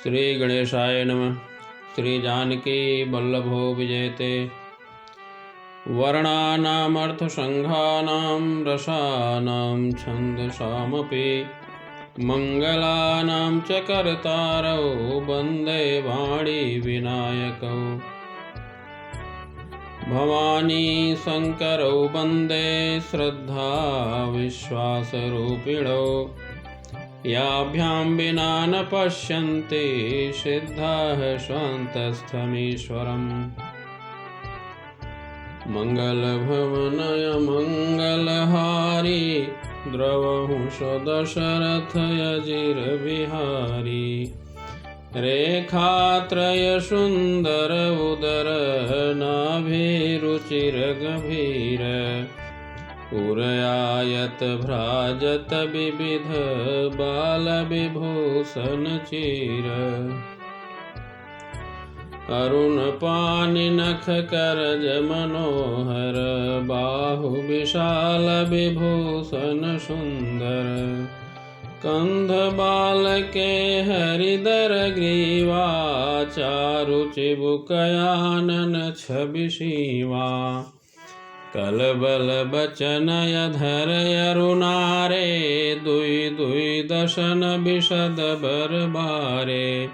श्री गणेशाय नमः। श्री जानकी वल्लभो विजयते। वर्णानामर्थसंघानां रसानां छन्दसामपि मङ्गलानां च कर्तारौ वन्दे वाणी विनायकौ। भवानी शङ्करौ वन्दे श्रद्धा विश्वासरूपिणौ। याभ्यां विना न पश्यन्ति सिद्धाः स्वान्तस्थमीश्वरम्। मङ्गलभवनय मङ्गलहारी द्रवहुंस दशरथयजिरविहारी। रेखात्रय सुन्दर उदर नाभिरुचिरगभीर। उरयायत भ्राजत विविध बाल विभूषण चीर। अरुण पानि नख करज मनोहर बाहु विशाल विभूषण सुंदर। कंध बाल के हरिदर ग्रीवा चारु चिबुकयानन छवि शिवा। कलबल बचन अधर अरुणारे दुई दुई दशन विशद बरबारे।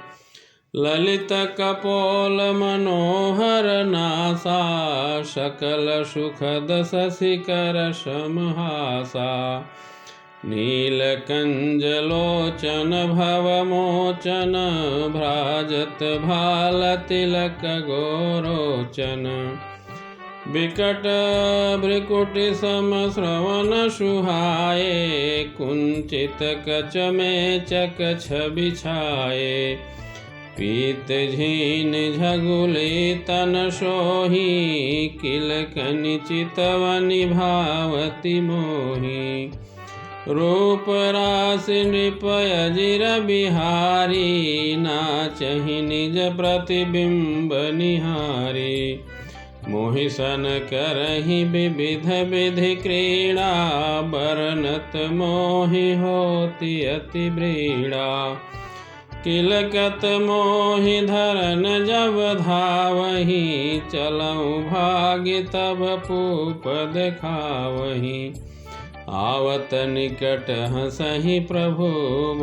ललित कपोल मनोहर नासा सकल सुखद शशिकर समहासा। नीलकंजलोचन भवमोचन भ्राजत भाल तिलक गोरोचन। विकट भ्रिकुटि सम श्रवण सुहाए। कुंचित कच मेचक छवि छाए। पीत झीन झगुली तन सोही किलकनि चितवनि भावति मोही। रूप राशि नृपयजिर बिहारी नाचहि निज प्रतिबिंब निहारी। मोहिसन करहि विविध विधि क्रीड़ा बरनत मोहि होति अति ब्रीड़ा। किलकत मोहि धरन जब धावहि चलऊँ भाग्य तब पूप देखावहि। आवत निकट हंसहि प्रभु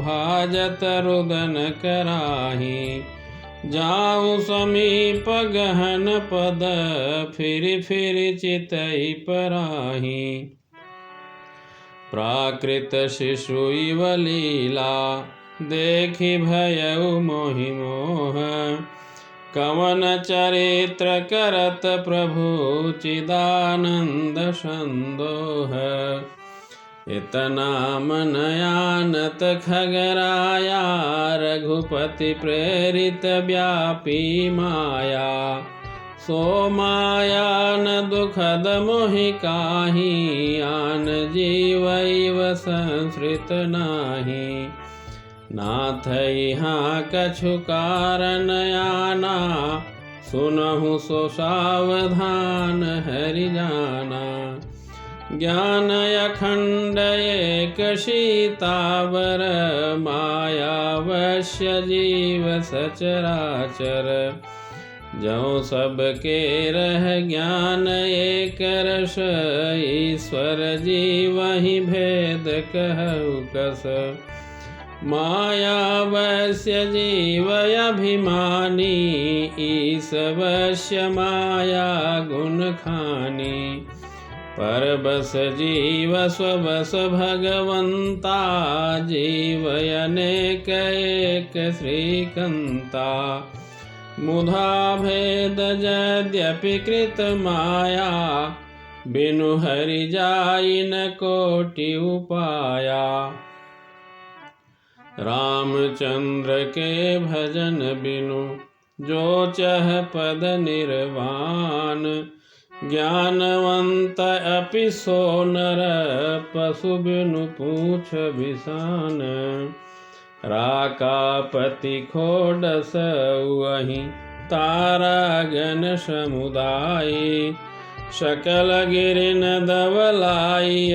भाजत रुदन कराहि। जाऊँ समीप गहन पद फिर फिर चितई पराहि। प्राकृत शिशु इव लीला देखि भयउ मोहि मोह। कवन चरित्र करत प्रभु चिदानंद संदोह। इतना मन आनत खगराया रघुपति प्रेरित व्यापी माया। सो माया न दुखद मोहि काहि आन जीवैव संसृत नाही। नाथ यहाँ कछु कारण आना सुनहु सो सावधान हरि जाना। ज्ञान अखंड एक सीतावर मायावश्य जीव सचराचर। जो सबके रह ज्ञान एक रस ईश्वर जीवहि भेद कहु कस। मायावश्य जीव अभिमानी ईशवश्य माया गुण खानी। परबस जीव स्वबस भगवंता जीव अनेक एक श्रीकंता। मुधा भेद यद्यपि कृत माया बिनु हरि जाई न कोटि उपाया। रामचंद्र के भजन बिनु जो चह पद निर्वाण। ज्ञानवंत अपि सो नर पशु बिनु पूछ बिसान। राकापति खोडस वही तारा गण समुदाय। सकल गिरिन दवलाई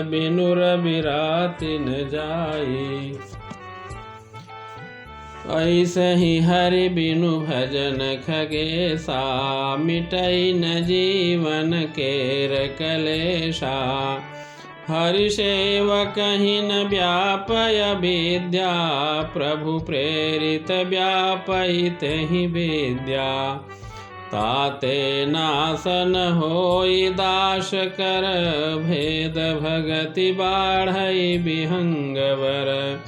बिनु रवि राति न जाई। ऐसे ही हरि बिनु भजन खगेशा, मिटई न जीवन केर कलेशा। हरि सेवक ही न व्यापय विद्या, प्रभु प्रेरित व्यापयित ही विद्या। ताते नासन होई दास कर, भेद भगति बाढ़ई विहंगवर।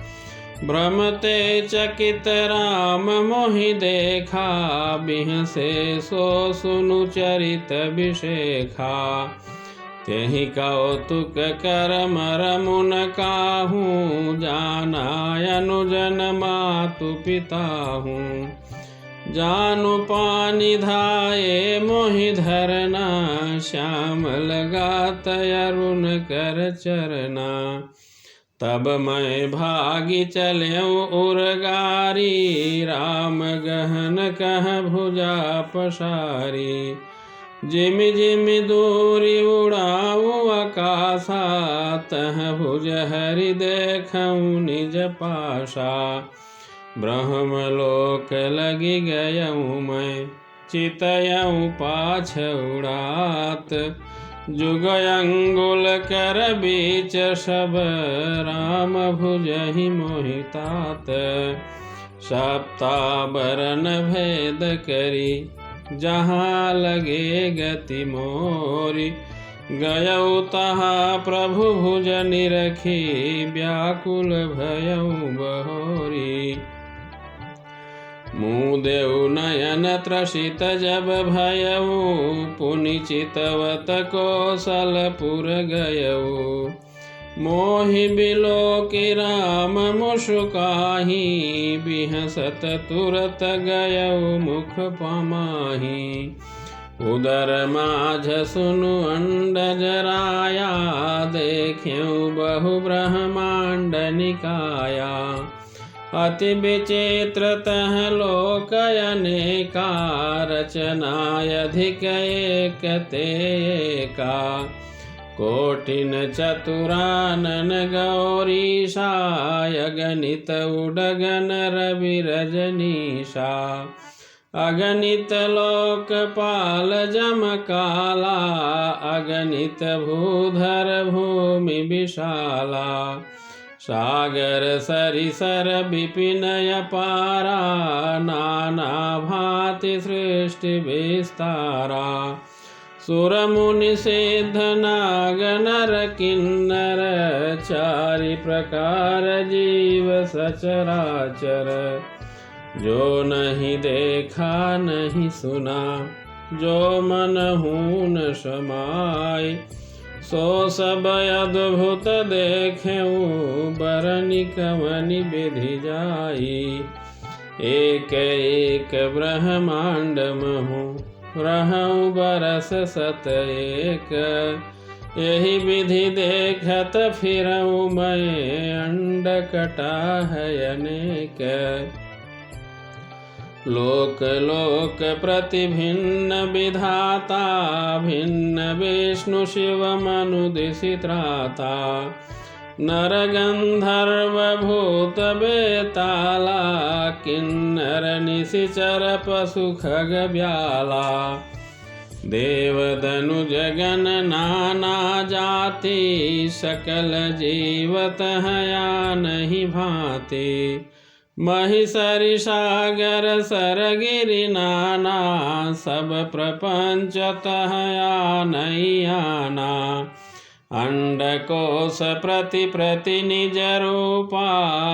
भ्रमते चकित राम मोहि देखा, बिहसे सो सुनु चरित विशेखा। तेहि कौतुक कर मर मुन काहूँ, जाना अनुजन मातु पिताहूँ। जानु पानि धाये मोहि धरना, श्यामल गात अरुण कर चरना। तब मैं भागी चल्यौ उरगारी, राम गहन कह भुजा पसारी। जिमि जिमि दूरी उड़ाऊ आकाशा, तह भुज हरि देखऊँ निज पासा। ब्रह्मलोक लगी गयऊँ मैं, चितयऊँ पाछ उड़ात। जुग अंगुल कर बीच सब, राम भुजहि मोहि तात। सप्ताबरन भेद करी, जहाँ लगे गति मोरी। गयौ तहाँ प्रभु भुज निरखी, व्याकुल भयउ बहोरी। मुदेउ नयन त्रसित जब भयउ, पुनि चितवत कौशलपुर गयउ। मोहि बिलोकि राम मुसुकाहि, बिहसत तुरत गयउ मुख पमाहि। उदर माझ सुनु अंडज राया, देख्यउ बहु ब्रह्मांड निकाया। अति विचित्र तह लोक अनेका, रचनाय अधिक एक ते एका। कोटिन चतुरानन गौरीशा, अगणित उडगन रवि रजनीशा। अगणित लोकपाल जमकाला, अगणित भूधर भूमि विशाला। सागर सरिसर विपिन अपारा, नाना भांति सृष्टि विस्तारा। सुर मुनि सिद्ध नाग नर किन्नर, चारि प्रकार जीव सचराचर। जो नहीं देखा नहीं सुना, जो मनहु न समाय। सो सब अद्भुत देखेऊ, बरनि कवनि विधि जाई। एक एक ब्रह्मांड महु, रहऊँ बरस सत एक। यही विधि देखत फिरऊँ मैं, अंड कटा है अनेक। लोक लोक प्रति भिन्न विधाता, भिन्न विष्णु शिव मनु दिशित्राता। नर गंधर्व भूत बेताला, किन्नर निशिचर पशु खग ब्याला। देव दनुज गण नाना जाति, सकल जीवत हया नहीं भांति। महिषरि सागर सरगिरि नाना, सब प्रपंच तहया नहीं आना। अंडकोश प्रति प्रति निज रूपा,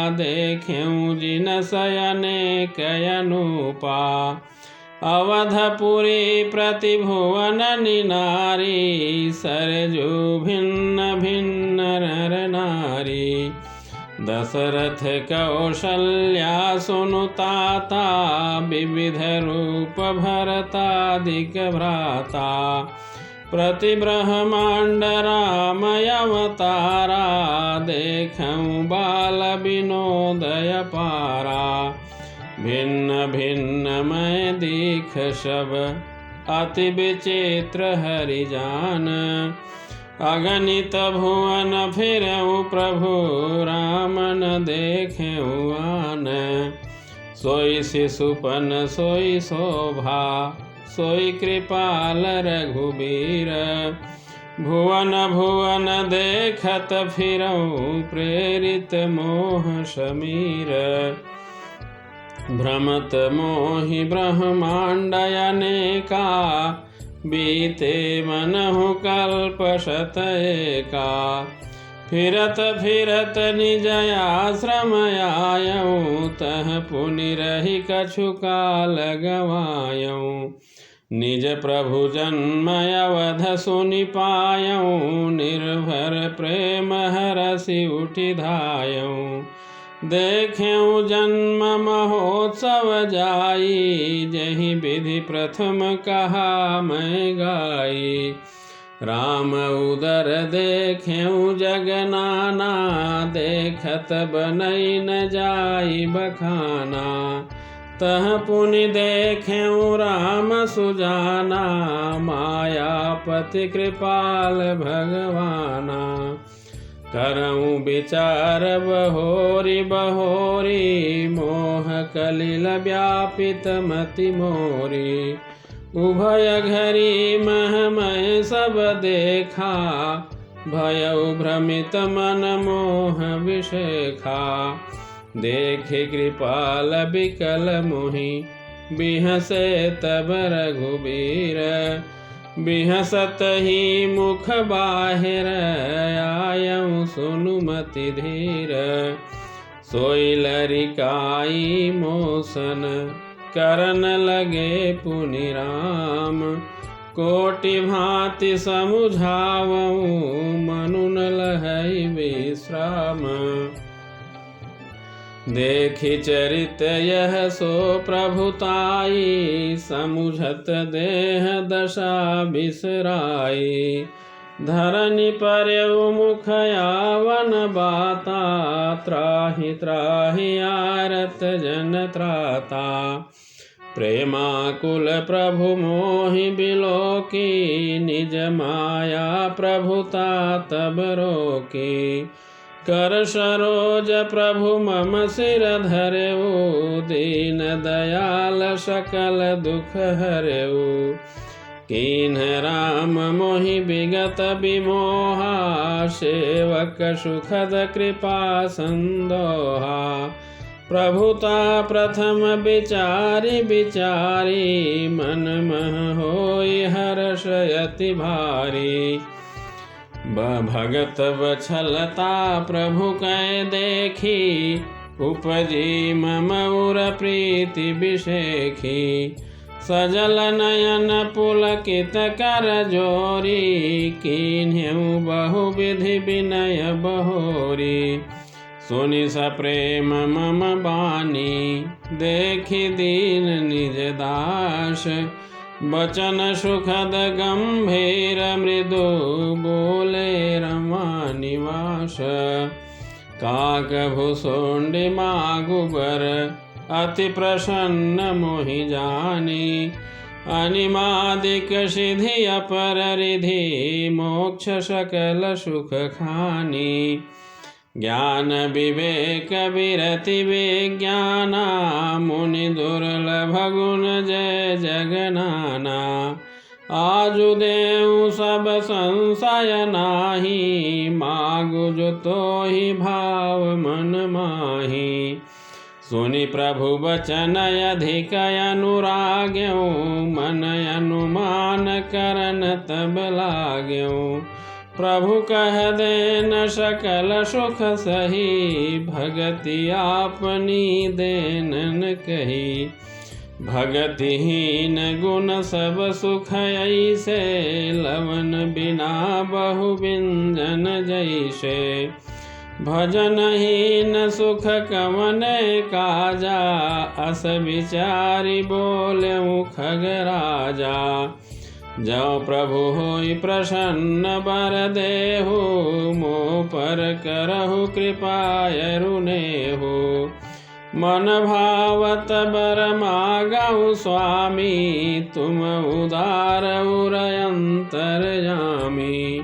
देख्यऊँ जिनस अनेक अनूपा। अवधपुरी प्रति भुवन निनारी, सरजू भिन्न भिन्न नर नारी। दशरथ कौशल्या सुनुताता, विविध रूप भरतादिक भ्राता। प्रति ब्रह्मांड राम अवतारा, देखऊँ बाल विनोदय पारा। भिन्न भिन्न मैं दीख सब, अति विचित्र हरि जान। अगणित भुवन फिरऊँ प्रभु, राम न देखेऊँ आन। सोई शिशुपन सोई शोभा, सोई कृपाल रघुबीर। भुवन भुवन देखत फिरऊँ, प्रेरित मोह समीर। भ्रमत मोहि ब्रह्मांड अनेका, बीते मनहु कल्प शत एका। फिरत फिरत निज आश्रम आयऊँ, तह पुनि रहि कछु काल गवायऊँ। निज प्रभु जन्म अवध सुनि पायऊँ, निर्भर प्रेम हरषि उठि धायऊँ। देखेऊ जन्म महोत्सव जाई, जहि विधि प्रथम कहा मैं गाई। राम उदर देखेऊ जग नाना, देखत बनई न जाई बखाना। तह पुनि देखेऊ राम सुजाना, मायापति कृपाल भगवाना। करऊँ विचार बहोरी बहोरी, मोह कलिल व्यापित मति मोरी। उभय घरी महमय सब देखा, भयउ भ्रमित मन मोह विशेखा। देखे कृपाल बिकल मोहि, बिहसे तब रघुबीर। बिहसत ही मुख बाहिर, आयऊँ सुनुमति धीर। सोई लरिकाई मोसन, करन लगे पुनि राम। कोटि भांति समुझावऊँ, मनु न लहै विश्राम। देखि चरित यह सो प्रभुताई, समुझत देह दशा बिसराई। धरनि पर्यउ मुख यावन बाता, त्राहि त्राहि आरत जन त्राता। प्रेमाकुल प्रभु मोहि बिलोकी, निज माया प्रभुता तब रोकी। कर सरोज प्रभु मम सिर धरेऊ, दीन दयाल सकल दुख हरेऊ। कीन्ह राम मोहि विगत विमोहा, सेवक सुखद कृपा संदोहा। प्रभुता प्रथम विचारि विचारी, मन मह होई हर्ष अति भारी। भगत वछलता प्रभु कै देखी, उपजी मम उर प्रीति बिसेखी। सजल नयन पुलकित कर जोरी, कीन्हऊ बहु विधि विनय बहोरी। सुनि सप्रेम मम बानी, देखि दीन निज दास। बचन सुखद गंभीर, मृदु बोले रमा निवास। काक भुसुंडी मागुबर, अति प्रसन्न मोहि जानी। अनिमादिक सिद्धि अपर रिधि, मोक्ष सकल सुख खानी। ज्ञान विवेक विरति विज्ञाना, मुनि दुर्लभ गुण जय जगनाना। आजु देऊ सब संशय नाही, मागु जो तोहि भाव मन माही। सुनि प्रभु वचन अधिक अनुराग्यऊ, मन अनुमान करन तब लाग्यऊ। प्रभु कह देन सकल सुख सही, भगति आपनी देनन कही। भगतिहीन गुण सब सुख ऐसे, लवन बिना बहु व्यंजन जैसे। भजनहीन सुख कवन काजा, अस विचारि बोलेऊ खगराजा। जौ प्रभु होई प्रसन्न बर देहु, मोह पर करहु कृपा अरुनेहु। मन भावत बर मागहु स्वामी, तुम उदार उर अंतरयामी।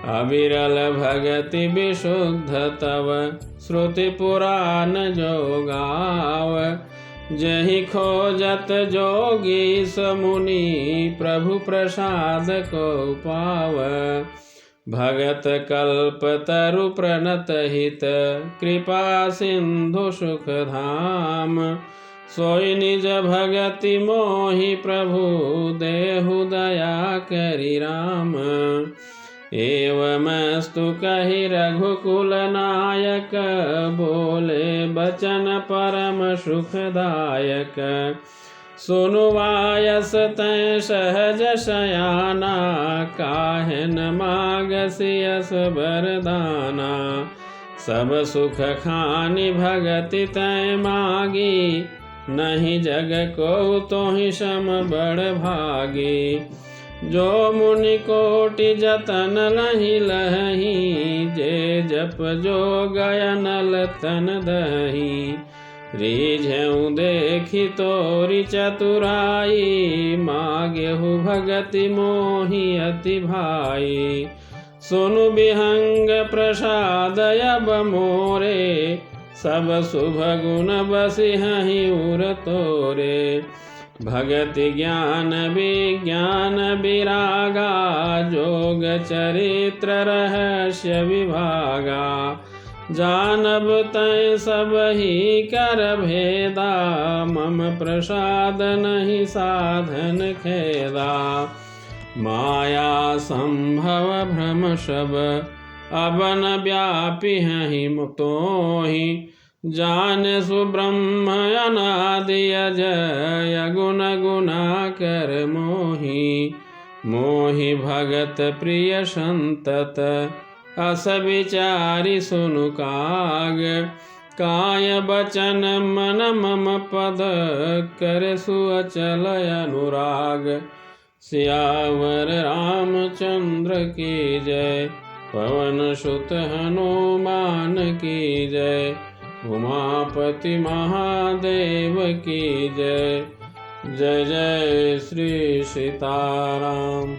अविरल भगति विशुद्ध तव, श्रुति पुराण जो गाव। जहि खोजत जोगी समुनि प्रभु प्रसाद को पाव। भगत कल्प तरु प्रणत हित कृपा सिंधु सुख धाम। सोई निज भगति मोहि प्रभु देहु दया करि राम। एवमस्तु कहि रघुकुल नायक बोले बचन परम सुखदायक। सुनु वायस तै सहज शयाना काहे न मागसि यस वरदाना। सब सुख खानि भगति तै मागी नहीं जग को तोहि सम बड़ भागी। जो मुनि कोटि जतन लहि लहि जे जप जो गयनल तन दही। रीझेऊ देखी तोरी चतुराई मागेहु भगति मोहि अति भाई। सुनु विहंग प्रसाद अब मोरे सब शुभ गुण बसिहहि उर तोरे। भगति ज्ञान विज्ञान विरागा जोग चरित्र रहस्य विभागा। जानब तै सब ही कर भेदा मम प्रसाद नहीं साधन खेदा। माया संभव भ्रम सब अब न व्यापी हैं तोहि। जान सुब्रह्म अनादि अजय गुण गुना कर मोहि। मोहि भगत प्रिय संतत अस विचारि सुनु काग। काय बचन मन मम पद कर सुअचल अनुराग। सियावर रामचंद्र की जय पवन सुत हनुमान की जय। उमापति महादेव की जय। जय जय श्री सीताराम।